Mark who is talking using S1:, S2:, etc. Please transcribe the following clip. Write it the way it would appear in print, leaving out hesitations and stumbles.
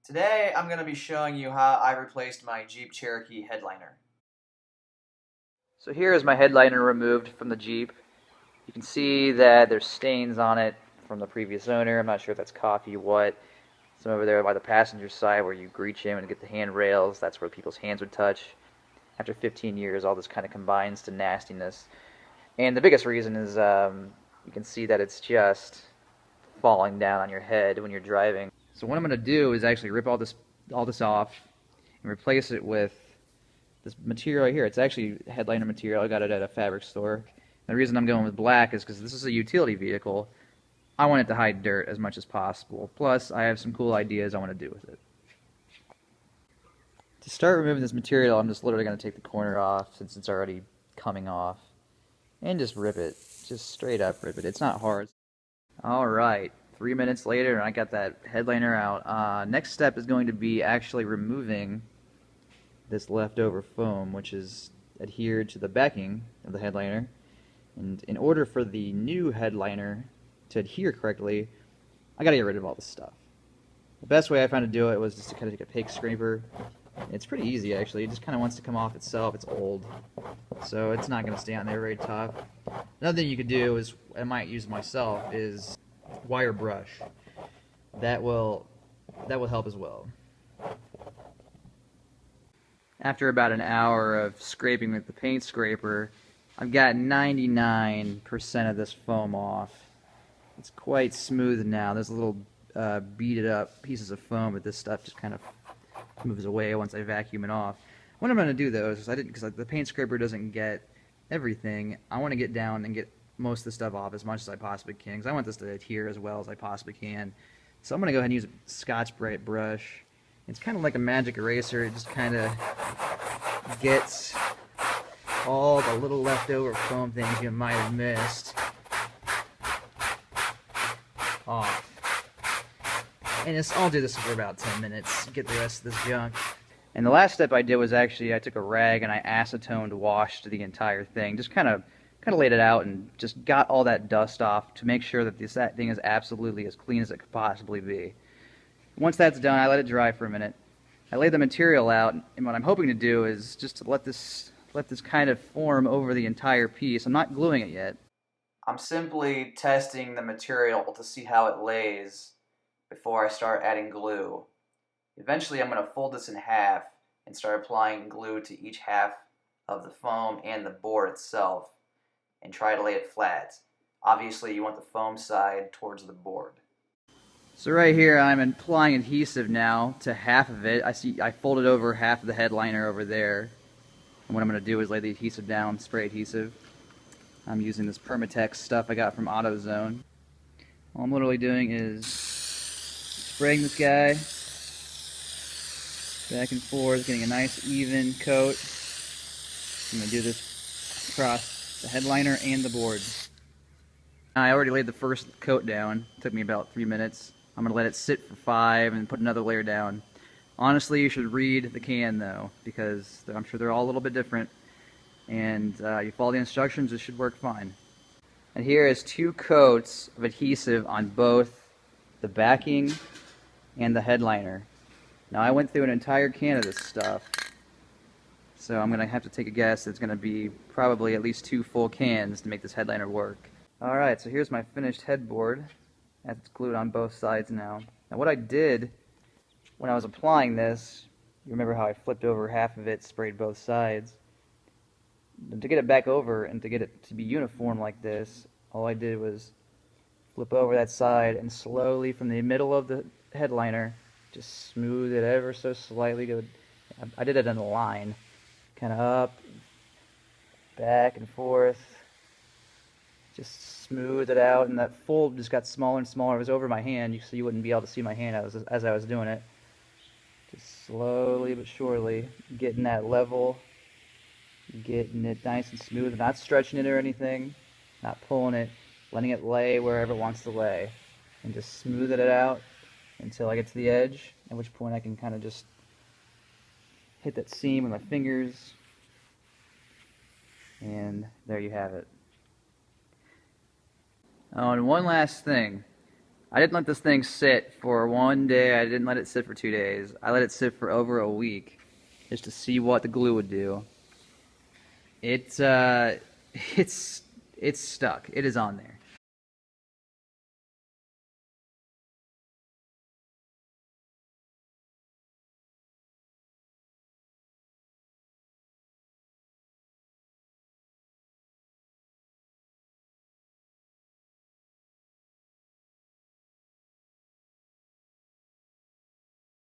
S1: Today I'm going to be showing you how I replaced my Jeep Cherokee headliner. So here is my headliner removed from the Jeep. You can see that there's stains on it from the previous owner. I'm not sure if that's coffee or what. Some over there by the passenger side where you reach in and get the handrails. That's where people's hands would touch. After 15 years, all this kind of combines to nastiness. And the biggest reason is you can see that it's just falling down on your head when you're driving. So what I'm going to do is actually rip all this off and replace it with this material right here. It's actually headliner material. I got it at a fabric store. And the reason I'm going with black is because this is a utility vehicle. I want it to hide dirt as much as possible. Plus, I have some cool ideas I want to do with it. To start removing this material, I'm just literally going to take the corner off since it's already coming off. And just rip it. Just straight up rip it. It's not hard. Alright, 3 minutes later and I got that headliner out. Next step is going to be actually removing this leftover foam, which is adhered to the backing of the headliner. And in order for the new headliner to adhere correctly, I gotta get rid of all this stuff. The best way I found to do it was just to kind of take a pig scraper. It's pretty easy actually. It just kind of wants to come off itself. It's old, so it's not going to stay on there very tough. Another thing you could do is, I might use myself, is wire brush. That will help as well. After about an hour of scraping with the paint scraper, I've got 99% of this foam off. It's quite smooth now. There's a little beaded up pieces of foam, but this stuff just kind of moves away once I vacuum it off. What I'm going to do though is, because the paint scraper doesn't get everything, I want to get down and get most of the stuff off as much as I possibly can, because I want this to adhere as well as I possibly can. So I'm going to go ahead and use a Scotch-Brite brush. It's kind of like a magic eraser. It just kind of gets all the little leftover foam things you might have missed off. And I'll do this for about 10 minutes, get the rest of this junk. And the last step I did was actually I took a rag and I acetoned washed the entire thing. Just kind of laid it out and just got all that dust off to make sure that that thing is absolutely as clean as it could possibly be. Once that's done, I let it dry for a minute. I lay the material out, and what I'm hoping to do is just to let this kind of form over the entire piece. I'm not gluing it yet. I'm simply testing the material to see how it lays before I start adding glue. Eventually I'm going to fold this in half and start applying glue to each half of the foam and the board itself and try to lay it flat. Obviously you want the foam side towards the board. So right here I'm applying adhesive now to half of it. I folded over half of the headliner over there. And what I'm going to do is lay the adhesive down, spray adhesive. I'm using this Permatex stuff I got from AutoZone. All I'm literally doing is spraying this guy back and forth, getting a nice even coat. I'm going to do this across the headliner and the board. I already laid the first coat down. It took me about 3 minutes. I'm going to let it sit for 5 and put another layer down. Honestly, you should read the can though, because I'm sure they're all a little bit different. And you follow the instructions, it should work fine. And here is 2 coats of adhesive on both the backing and the headliner. Now I went through an entire can of this stuff, so I'm going to have to take a guess. It's going to be probably at least 2 full cans to make this headliner work. Alright, so here's my finished headboard. It's glued on both sides now. Now what I did when I was applying this, you remember how I flipped over half of it, sprayed both sides. And to get it back over and to get it to be uniform like this, all I did was flip over that side and slowly from the middle of the headliner just smooth it ever so slightly. I did it in a line, kind of up, back and forth. Just smooth it out, and that fold just got smaller and smaller. It was over my hand, so you wouldn't be able to see my hand as I was doing it. Just slowly but surely getting that level, getting it nice and smooth, not stretching it or anything, not pulling it, letting it lay wherever it wants to lay, and just smoothing it out until I get to the edge, at which point I can kind of just hit that seam with my fingers, and there you have it. Oh, and one last thing. I didn't let this thing sit for 1 day. I didn't let it sit for 2 days. I let it sit for over a week just to see what the glue would do. It's it's stuck. It is on there.